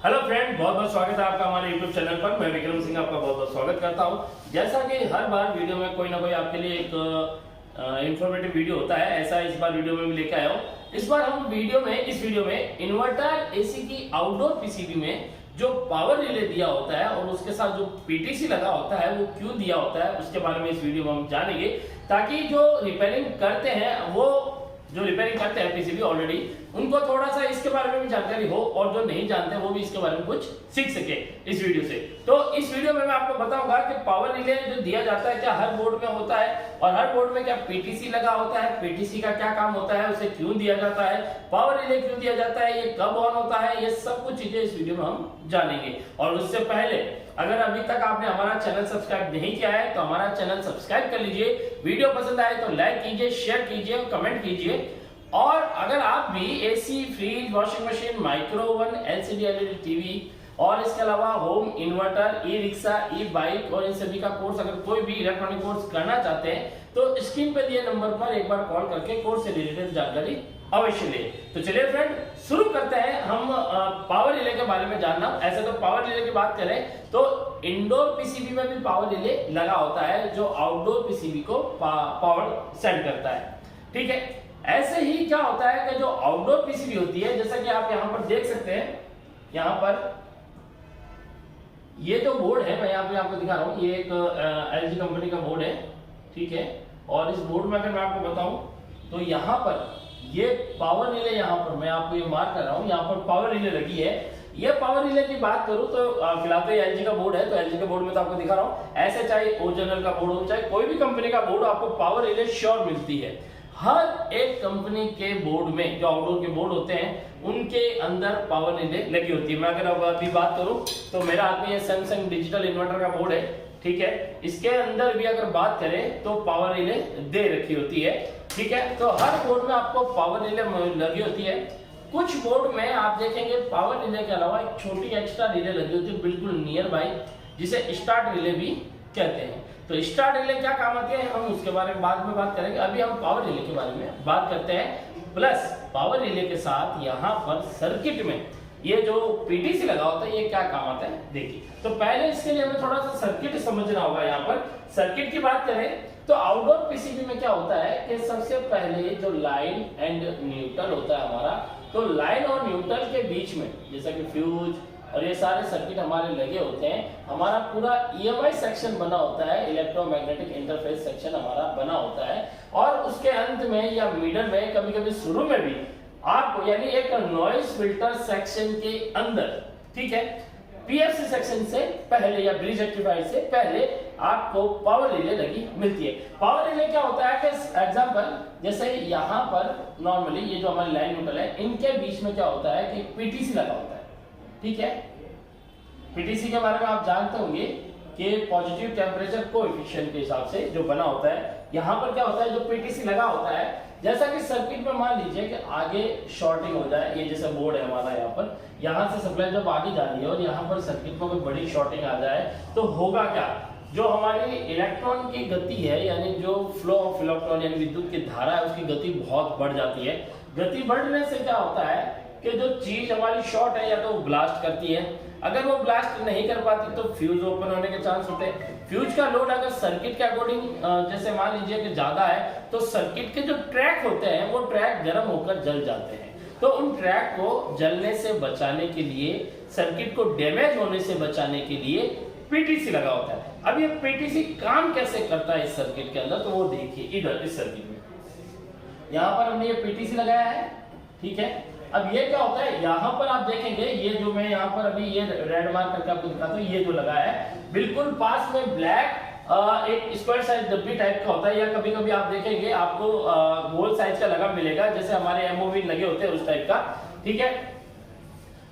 Hello friend, बहुत बहुत स्वागत है आपका हमारे यूट्यूब चैनल पर। मैं विक्रम सिंह आपका बहुत बहुत स्वागत करता हूं। जैसा कि हर बार वीडियो में कोई ना कोई आपके लिए एक इंफॉर्मेटिव वीडियो होता है, ऐसा इस बार वीडियो में भी लेकर आया हूं। इस बार हम इस वीडियो में इन्वर्टर एसी की आउटडोर पीसीबी में जो पावर रिले दिया होता है और उसके साथ जो पीटीसी लगा होता है वो क्यों दिया होता है उसके बारे में इस वीडियो में हम जानेंगे, ताकि जो रिपेयरिंग करते हैं पीसीबी ऑलरेडी, उनको थोड़ा सा इसके बारे में भी जानकारी हो और जो नहीं जानते वो भी इसके बारे में कुछ सीख सके इस वीडियो से। तो इस वीडियो में मैं आपको बताऊंगा कि पावर रिले जो दिया जाता है क्या हर बोर्ड में होता है और हर बोर्ड में क्या पीटीसी लगा होता है, पीटीसी का क्या काम होता है, उसे क्यों दिया जाता है, पावर रिले क्यों दिया जाता है, ये कब ऑन होता है, ये सब कुछ चीजें इस वीडियो में हम जानेंगे। और उससे पहले अगर अभी तक आपने हमारा चैनल सब्सक्राइब नहीं किया है तो हमारा चैनल सब्सक्राइब कर लीजिए। वीडियो पसंद आए तो लाइक कीजिए, शेयर कीजिए और कमेंट कीजिए। और अगर आप भी AC, fridge, washing machine, micro oven, LCD LED TV और इसके अलावा होम इन्वर्टर, ई रिक्शा, ई बाइक और इन सभी का कोर्स अगर कोई भी इलेक्ट्रॉनिक कोर्स करना चाहते हैं तो स्क्रीन पे दिए नंबर पर एक बार कॉल करके कोर्स से रिलेटेड जानकारी अवश्य ले। तो चलिए फ्रेंड, शुरू करते हैं हम पावर रिले के बारे में जानना। ऐसे तो पावर रिले की बात करें तो इंडोर पीसीबी में भी पावर रिले लगा होता है जो आउटडोर पीसीबी को पावर सेंड करता है। ठीक है, ऐसे ही क्या होता है कि जो आउटडोर पीसीबी होती है, जैसा कि आप यहां पर देख सकते हैं, यहां पर ये जो बोर्ड है मैं यहां पे आपको दिखा रहा हूं, ये एक एलजी कंपनी का बोर्ड है। ठीक है, और इस बोर्ड में अगर मैं आपको बताऊं तो यहां पर ये पावर रिले, यहां पर मैं आपको ये मार्क कर रहा हूं, यहां पर पावर रिले लगी है। ये पावर रिले की बात करूं तो फिलहाल तो ये एलजी का बोर्ड है, तो एलजी के बोर्ड में तो आपको दिखा रहा हूं। ऐसे चाहे ओरिजिनल का बोर्ड हो, चाहे कोई भी कंपनी का बोर्ड, आपको पावर रिले श्योर मिलती है। हर एक कंपनी के बोर्ड में जो आउटडोर के बोर्ड होते हैं उनके अंदर पावर रिले लगी होती है। मैं अगर अब अभी बात करूं तो मेरा हाथ में ये सैमसंग डिजिटल इन्वर्टर का बोर्ड है। ठीक है, इसके अंदर भी अगर बात करें तो पावर रिले दे रखी होती है। ठीक है, तो हर बोर्ड में आपको पावर रिले लगी होती है। कुछ बोर्ड में आप देखेंगे पावर रिले के अलावा एक छोटी एक्स्ट्रा रिले लगी होती है बिल्कुल नियर बाय, जिसे स्टार्ट रिले भी कहते हैं। तो स्टार्ट रिले क्या काम आती है हम उसके बारे में बाद में बात करेंगे। अभी हम पावर रिले के बारे में बात करते हैं। प्लस पावर रिले के साथ यहाँ पर सर्किट में ये जो पीटीसी लगा होता है ये क्या काम आता है देखिए। तो पहले इसके लिए हमें थोड़ा सा सर्किट समझना होगा। यहाँ पर सर्किट की बात करें तो आउटडोर पीसीबी में क्या होता है कि सबसे पहले जो लाइन एंड न्यूट्रल होता है हमारा, तो लाइन और न्यूट्रल के बीच में जैसा कि फ्यूज और ये सारे सर्किट हमारे लगे होते हैं। हमारा पूरा ईएमआई सेक्शन बना होता है, इलेक्ट्रोमैग्नेटिक इंटरफेस सेक्शन हमारा बना होता है। और उसके अंत में या मिडल में, कभी कभी शुरू में भी आपको, यानी एक नॉइज फिल्टर सेक्शन के अंदर, ठीक है, पीएफसी सेक्शन से पहले या ब्रिज रेक्टिफायर से पहले आपको पावर रिले लगी मिलती है। पावर रिले क्या होता है कि एग्जांपल जैसे यहाँ पर नॉर्मली ये जो हमारी लाइन न्यूट्रल है इनके बीच में क्या होता है कि पीटीसी लगा होता है। ठीक है, पीटीसी के बारे में आप जानते होंगे कि पॉजिटिव टेम्परेचर कोएफिशिएंट के हिसाब से जो बना होता है। यहाँ पर क्या होता है, जो पीटीसी लगा होता है, जैसा कि सर्किट में मान लीजिए कि आगे शॉर्टिंग हो जाए, ये जैसे बोर्ड है हमारा, यहाँ से सप्लाई जब आगे जा रही है और यहाँ पर सर्किट में कोई बड़ी शॉर्टिंग आ जाए तो होगा क्या, जो हमारी इलेक्ट्रॉन की गति है, यानी जो फ्लो ऑफ इलेक्ट्रॉन यानी विद्युत की धारा है, उसकी गति बहुत बढ़ जाती है। गति बढ़ने से क्या होता है कि जो चीज हमारी शॉर्ट है या तो ब्लास्ट करती है, अगर वो ब्लास्ट नहीं कर पाती तो फ्यूज ओपन होने के चांस होते हैं। फ्यूज का लोड अगर सर्किट के अकॉर्डिंग जैसे मान लीजिए कि ज्यादा है तो सर्किट के जो ट्रैक होते हैं वो ट्रैक गर्म होकर जल जाते हैं। तो उन ट्रैक को जलने से बचाने के लिए, सर्किट को डैमेज होने से बचाने के लिए पीटीसी लगा होता है। अब ये पीटीसी काम कैसे करता है इस सर्किट के अंदर, तो वो देखिए इधर इस सर्किट में यहाँ पर हमने ये पीटीसी लगाया है। ठीक है, अब ये क्या होता है, यहाँ पर आप देखेंगे ये जो मैं यहाँ पर अभी ये रेड मार्क करके आपको दिखाता हूँ, ये जो लगा है बिल्कुल पास में ब्लैक एक स्क्वायर साइज डब्बी टाइप का होता है, या कभी कभी आप देखेंगे आपको गोल साइज का लगा मिलेगा, जैसे हमारे एमओवी लगे होते हैं उस टाइप का। ठीक है,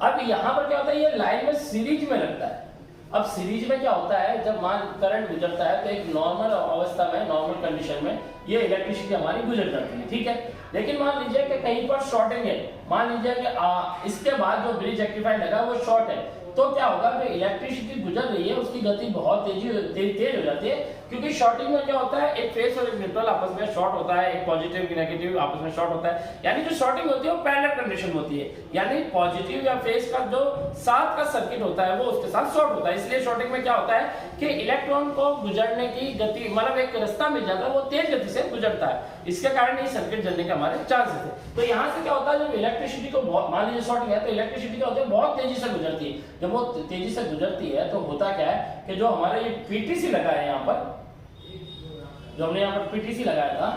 अब यहाँ पर क्या होता है, ये लाइन में सीरीज में लगता है। अब सीरीज में क्या होता है, जब मान करंट गुजरता है तो एक नॉर्मल अवस्था में, नॉर्मल कंडीशन में ये इलेक्ट्रिसिटी हमारी गुजर जाती है, ठीक है। लेकिन मान लीजिए कि कहीं पर शॉर्टिंग है, मान लीजिए कि इसके बाद जो ब्रिज रेक्टिफायर लगा वो शॉर्ट है, तो क्या होगा कि इलेक्ट्रिसिटी गुजर रही है उसकी गति बहुत तेज हो जाती है, क्योंकि शॉर्टिंग में क्या होता है, एक फेस और एक न्यूट्रल आपस में शॉर्ट होता है, एक पॉजिटिव नेगेटिव आपस में शॉर्ट होता है, यानी जो शॉर्टिंग होती है वो पैरेलल कंडीशन होती है, यानी पॉजिटिव या फेस का जो साथ का सर्किट होता है वो उसके साथ शॉर्ट होता है। इसलिए शॉर्टिंग में क्या होता है कि इलेक्ट्रॉन को गुजरने की गति, मतलब एक रास्ता मिल जाता है, वो तेज गति से गुजरता है, इसके कारण ये सर्किट जलने के हमारे चांसेस है। तो यहाँ से क्या होता है, जब इलेक्ट्रिसिटी को मान लीजिए शॉर्टिंग है तो इलेक्ट्रिसिटी क्या होती है, बहुत तेजी से गुजरती है। जब वो तेजी से गुजरती है तो होता क्या है कि जो हमारा ये पीटीसी लगा है यहाँ पर, जो हमने यहाँ पर पीटीसी लगाया था,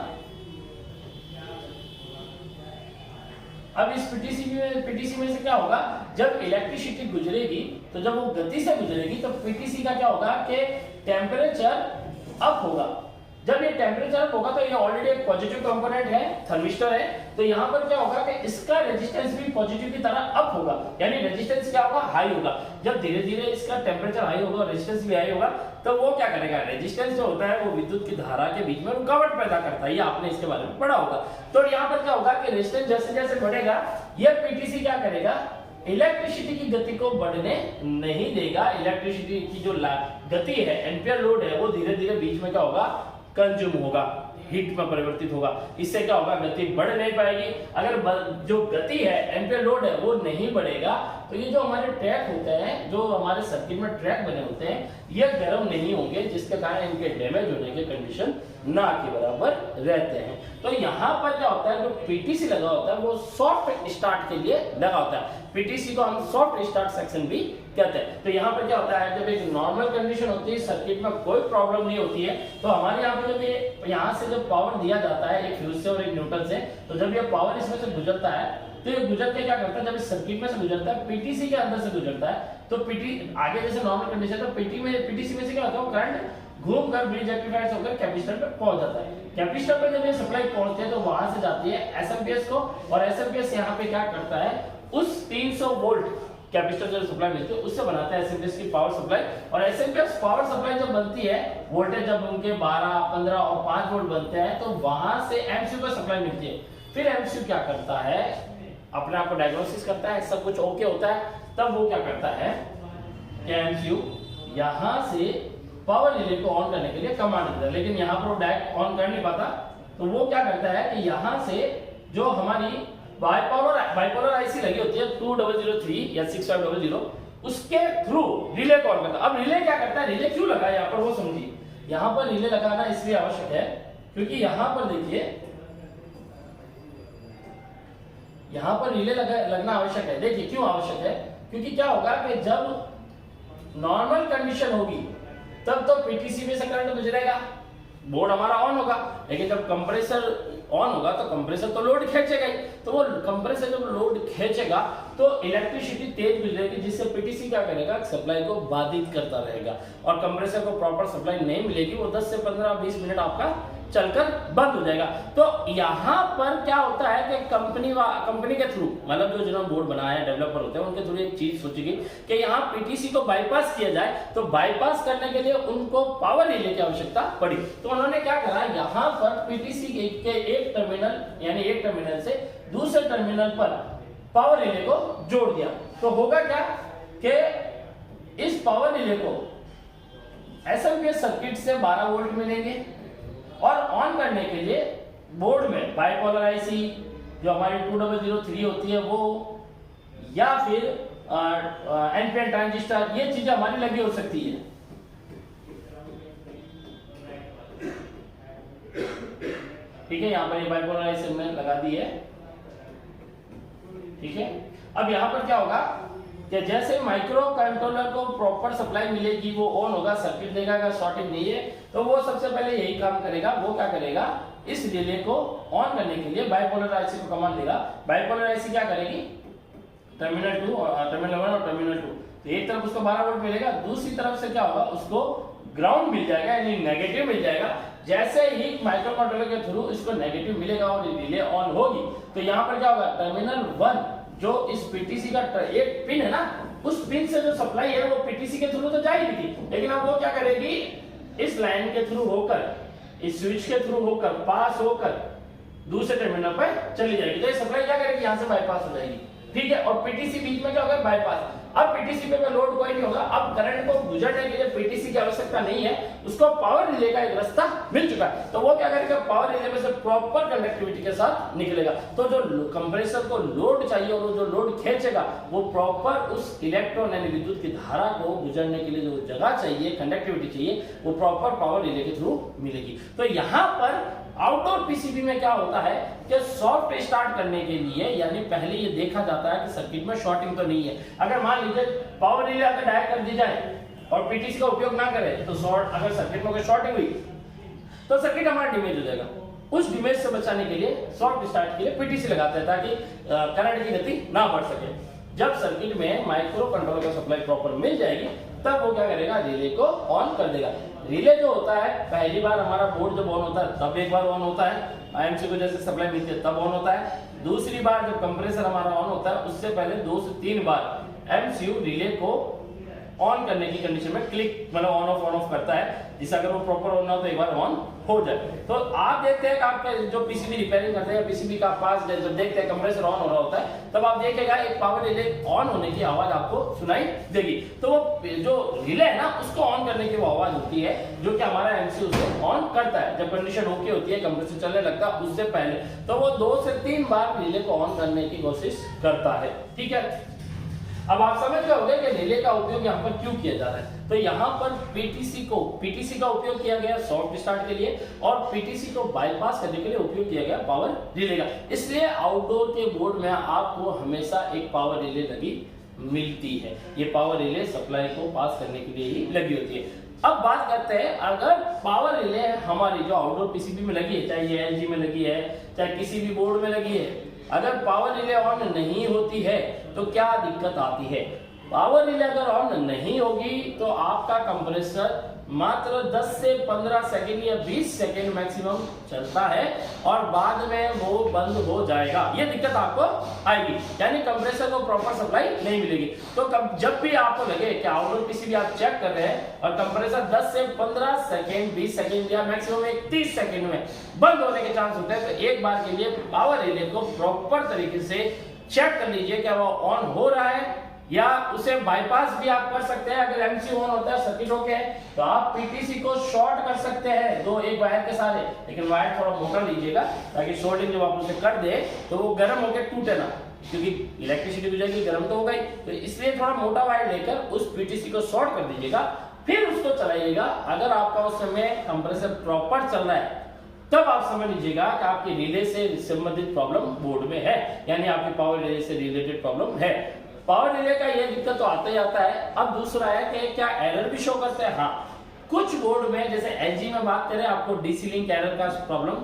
अब इस पीटीसी में से क्या होगा, जब इलेक्ट्रिसिटी गुजरेगी तो जब वो गति से गुजरेगी तो पीटीसी का क्या होगा कि टेम्परेचर अप होगा। जब ये टेम्परेचर अप होगा तो ये ऑलरेडी एक पॉजिटिव कंपोनेंट है, थर्मिस्टर है, तो यहाँ पर क्या होगा कि इसका रेजिस्टेंस भी पॉजिटिव की तरह अप होगा, यानी रेजिस्टेंस क्या होगा, हाई होगा। जब धीरे धीरे इसका टेम्परेचर हाई होगा, रेजिस्टेंस भी हाई होगा, तो वो क्या करेगा, रेजिस्टेंस जो होता है वो विद्युत की धारा के बीच में रुकावट पैदा करता है, ये आपने इसके बारे में पढ़ा होगा। तो यहाँ पर क्या होगा कि रेजिस्टेंस जैसे जैसे बढ़ेगा, ये पीटीसी क्या करेगा, इलेक्ट्रिसिटी की गति को बढ़ने नहीं देगा। इलेक्ट्रिसिटी की जो गति है, एम्पियर लोड है, वो धीरे धीरे बीच में क्या होगा, कंज्यूम होगा, हीट में परिवर्तित होगा। इससे क्या होगा, गति बढ़ नहीं पाएगी। अगर जो गति है, एम्पियर लोड है, वो नहीं बढ़ेगा तो ये जो हमारे ट्रैक होते हैं, जो हमारे सर्किट में ट्रैक बने होते हैं, ये गर्म नहीं होंगे, जिसके कारण इनके डैमेज होने के कंडीशन ना के बराबर रहते हैं। तो यहाँ पर क्या होता है, जो पीटीसी लगा होता है वो सॉफ्ट स्टार्ट के लिए लगा होता है। पीटीसी को हम सॉफ्ट स्टार्ट सेक्शन भी कहते हैं। तो यहाँ पर क्या होता है, जब एक नॉर्मल कंडीशन होती है, सर्किट में कोई प्रॉब्लम नहीं होती है, तो हमारे यहाँ पे जब ये यहाँ से जब पावर दिया जाता है एक फ्यूज से और एक न्यूट्रल से, तो जब ये पावर इसमें से गुजरता है तो ये गुजर के क्या करता है, जब इस सर्किट में से गुजरता है, पीटीसी के अंदर से गुजरता है, तो पीटी आगे जैसे नॉर्मल कंडीशन, तो पीटीसी में से क्या होता है, करंट घूमकर ब्रिज रेक्टिफायर से होकर कैपेसिटर पे पहुंच जाता है। कैपेसिटर पे जब ये सप्लाई पहुंचती है तो वहां से जाती है एसएमपीएस को, और एसएमपीएस यहाँ पे क्या करता है, उस 300 वोल्ट कैपेसिटर जो सप्लाई मिलती है उससे बनाता है एसएमपीएस की पावर सप्लाई। और एसएमपीएस पावर सप्लाई जब बनती है, वोल्टेज जब उनके 12, 15 और 5 वोल्ट बनते हैं, तो वहां से एमसीयू को सप्लाई मिलती है। फिर एमसीयू क्या करता है, अपने आप को डायग्नोसिस करता है, सब कुछ ओके होता है, तब वो क्या करता है कि एमसीयू यहां से पावर रिले को ऑन करने के लिए कमांड देता है, लेकिन यहाँ पर वो डायरेक्ट ऑन कर नहीं पाता, तो वो क्या करता है कि यहाँ से जो हमारी बाइपोलर आईसी लगी होती है 2003 या 6500, उसके थ्रू रिले को ऑन करता है। अब रिले क्या करता है, रिले क्यों लगा है यहाँ पर वो समझिए। यहाँ पर रिले लगाना इसलिए आवश्यक है क्योंकि यहाँ पर देखिए, यहाँ पर रिले लगना आवश्यक है। देखिए क्यों आवश्यक है, क्योंकि क्या होगा कि जब नॉर्मल कंडीशन होगी तब तो पीटीसी में से करंट गुजरेगा, बोर्ड हमारा ऑन होगा, लेकिन जब कंप्रेसर ऑन होगा तो कंप्रेसर तो लोड खींचेगा ही, तो वो कंप्रेसर जब लोड खींचेगा तो इलेक्ट्रिसिटी तेज गुजरेगी, जिससे पीटीसी क्या करेगा, सप्लाई को बाधित करता रहेगा, और कंप्रेसर को प्रॉपर सप्लाई नहीं मिलेगी, वो 10 से 15-20 मिनट आपका चलकर बंद हो जाएगा। तो यहाँ पर क्या होता है कि कंपनी के थ्रू, मतलब जो जिन्होंने बोर्ड बनाया है, डेवलपर होते हैं, उनके थ्रू एक चीज सोची गई कि यहाँ पीटीसी को बाईपास किया जाए, तो बाईपास करने के लिए उनको पावर रिले की आवश्यकता पड़ी। तो उन्होंने क्या करा, यहाँ पर पीटीसी के एक टर्मिनल, यानी एक टर्मिनल से दूसरे टर्मिनल पर पावर रिले को जोड़ दिया। तो होगा क्या कि इस पावर रिले को एसएमपीएस सर्किट से 12 वोल्ट मिलेंगे, और ऑन करने के लिए बोर्ड में बाइपोलर आईसी जो हमारी 2003 होती है वो, या फिर एनपीएन ट्रांजिस्टर, ये चीजें हमारी लगी हो सकती है। ठीक है, यहाँ पर ये बाइपोलर आईसी हमने लगा दी है। ठीक है, अब यहाँ पर क्या होगा कि जैसे माइक्रो कंट्रोलर को प्रॉपर सप्लाई मिलेगी, वो ऑन होगा, सर्किट देगा शॉर्टेज नहीं है, तो वो सबसे पहले यही काम करेगा। वो क्या करेगा, इस रिले को ऑन करने के लिए बाइपोलर आईसी को कमांड देगा। बाइपोलर आईसी क्या करेगी, टर्मिनल 2 और टर्मिनल 1 और टर्मिनल 2, तो एक तरफ उसको 12 वोल्ट मिलेगा, दूसरी तरफ से क्या होगा, उसको ग्राउंड मिल जाएगा, यानी नेगेटिव मिल जाएगा। जैसे ही माइक्रो कंट्रोलर के थ्रू इसको नेगेटिव मिलेगा और रिले ऑन होगी, तो यहाँ पर क्या होगा, टर्मिनल 1 जो इस पीटीसी का एक पिन है ना, उस पिन से जो सप्लाई है वो पीटीसी के थ्रू तो जाएगी थी, लेकिन अब वो क्या करेगी, इस लाइन के थ्रू होकर इस स्विच के थ्रू होकर पास होकर दूसरे टर्मिनल पर चली जाएगी। तो ये सप्लाई क्या करेगी, यहां से बाईपास हो जाएगी, ठीक है। और पीटीसी बीच में क्या होगा, बाईपास। अब पीटीसी पे लोड कोई नहीं होगा। अब करंट को गुजरने के लिए पीटीसी की आवश्यकता नहीं है, उसको पावर रिले का एक रास्ता मिल चुका है। तो वो क्या करेगा, पावर रिले में से प्रॉपर कंडक्टिविटी के साथ निकलेगा। तो जो कंप्रेसर को लोड चाहिए और जो लोड खींचेगा वो प्रॉपर उस इलेक्ट्रॉन यानी विद्युत की धारा को गुजरने के लिए जो जगह चाहिए, कंडक्टिविटी चाहिए, वो प्रॉपर पावर रिले के थ्रू मिलेगी। तो यहाँ पर आउटडोर पीसीबी में क्या होता है कि सॉफ्ट स्टार्ट करने के लिए यानी पहले ये देखा जाता है कि सर्किट में शॉर्टिंग तो नहीं है। अगर मान लीजिए पावर रिले अगर डायरेक्ट कर दी जाए और पीटीसी का उपयोग ना करें तो अगर सर्किट में कोई शॉर्टिंग हुई तो सर्किट हमारा डैमेज हो जाएगा। उस डैमेज से बचाने के लिए सॉफ्ट स्टार्ट के लिए पीटीसी लगाते हैं ताकि करंट की गति ना बढ़ सके। जब सर्किट में माइक्रो कंट्रोलर का सप्लाई प्रॉपर मिल जाएगी तब वो क्या करेगा, रिले को ऑन कर देगा। रिले जो होता है पहली बार हमारा बोर्ड जब ऑन होता है तब एक बार ऑन होता है, आईएमसी को जैसे सप्लाई मिलती है तब ऑन होता है। दूसरी बार जब कंप्रेसर हमारा ऑन होता है उससे पहले 2 से 3 बार एमसीयू रिले को ऑन करने की कंडीशन में क्लिक मतलब ऑन ऑफ करता है, जिससे अगर वो प्रॉपर ऑन ना हो तो एक बार ऑन हो जाए। तो आप देखते हैं कि आपके जो पीसीबी रिपेयरिंग करते हैं, पीसीबी का पास जब देखते हैं कंप्रेसर ऑन हो रहा होता है तब आप देखेगा एक पावर रिले ऑन होने की आवाज आपको सुनाई देगी। तो वो जो रिले है ना उसको ऑन करने की वो आवाज होती है जो कि हमारा एमसीयू से ऑन करता है। जब कंडीशन ओके होती है, कंप्रेसर चलने लगता है उससे पहले, तो वो 2 से 3 बार रिले को ऑन करने की कोशिश करता है, ठीक है। अब आप समझ गए होंगे कि रिले का उपयोग यहाँ पर क्यों किया जा रहा है। तो यहाँ पर पीटीसी का उपयोग किया गया सॉफ्ट स्टार्ट के लिए और पीटीसी को बाईपास करने के लिए उपयोग किया गया पावर रिले का। इसलिए आउटडोर के बोर्ड में आपको हमेशा एक पावर रिले लगी मिलती है। ये पावर रिले सप्लाई को पास करने के लिए ही लगी होती है। अब बात करते हैं, अगर पावर रिले हमारी जो आउटडोर पीसीबी में लगी है, चाहे ये एलजी में लगी है चाहे किसी भी बोर्ड में लगी है, अगर पावर रिले ऑन नहीं होती है तो क्या दिक्कत आती है। पावर रिले अगर ऑन नहीं होगी तो आपका कंप्रेसर मात्र 10 से 15 सेकंड या 20 सेकंड मैक्सिमम चलता है और बाद में वो बंद हो जाएगा। ये दिक्कत आपको आएगी, यानी कंप्रेसर को प्रॉपर सप्लाई नहीं मिलेगी। तो जब भी आपको लगे कि आउटडोर पीसीबी आप चेक कर रहे हैं और कंप्रेसर 10 से 15 सेकंड 20 सेकंड या मैक्सिमम 30 सेकंड में बंद होने के चांस होते हैं, तो एक बार के लिए पावर रिले को प्रॉपर तरीके से चेक कर लीजिए क्या वो ऑन हो रहा है, या उसे बाईपास भी आप कर सकते हैं। अगर एमसी ऑन होता है, सर्किट ओके है, तो आप पीटीसी को शॉर्ट कर सकते हैं एक वायर के सारे, लेकिन वायर थोड़ा मोटा लीजिएगा ताकि शॉर्टिंग जब आप उसे कर दे तो वो गर्म होकर टूटे ना, क्योंकि इलेक्ट्रिसिटी हो जाएगी, गर्म तो होगा ही। तो इसलिए थोड़ा मोटा वायर लेकर उस पीटीसी को शॉर्ट कर दीजिएगा, फिर उसको चलाइएगा। अगर आपका उस समय कंप्रेसर प्रॉपर चल रहा है तब आप समझ लीजिएगा कि आपकी रिले से संबंधित प्रॉब्लम बोर्ड में है, यानी आपकी पावर रिले से रिलेटेड प्रॉब्लम है। पावर रिले का ये दिक्कत तो आता ही आता है। अब दूसरा है कि क्या एरर भी शो करते हैं। हाँ, कुछ बोर्ड में जैसे एलजी में बात करें आपको डीसी लिंक एरर का प्रॉब्लम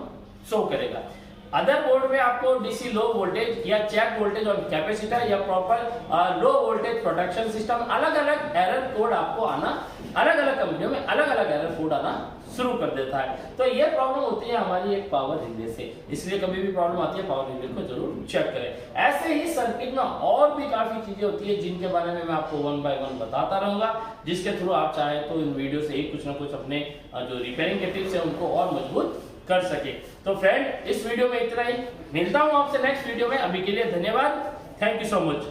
शो करेगा। अदर बोर्ड में आपको डीसी लो वोल्टेज या चेक वोल्टेज ऑन कैपेसिटर या proper low voltage protection system, अलग अलग एरर कोड आपको आना, अलग अलग कंपनियों में अलग अलग एरर कोड आना शुरू कर देता है। तो ये प्रॉब्लम होती है हमारी एक पावर रिले से, इसलिए कभी भी प्रॉब्लम आती है पावर रिले को जरूर चेक करें। ऐसे ही सर्किट में और भी काफी चीजें होती है जिनके बारे में मैं आपको 1 बाय 1 बताता रहूंगा, जिसके थ्रू आप चाहे तो इन वीडियो से कुछ ना कुछ अपने जो रिपेयरिंग के टिप्स है उनको और मजबूत कर सके। तो फ्रेंड, इस वीडियो में इतना ही, मिलता हूं आपसे नेक्स्ट वीडियो में। अभी के लिए धन्यवाद, थैंक यू सो मच।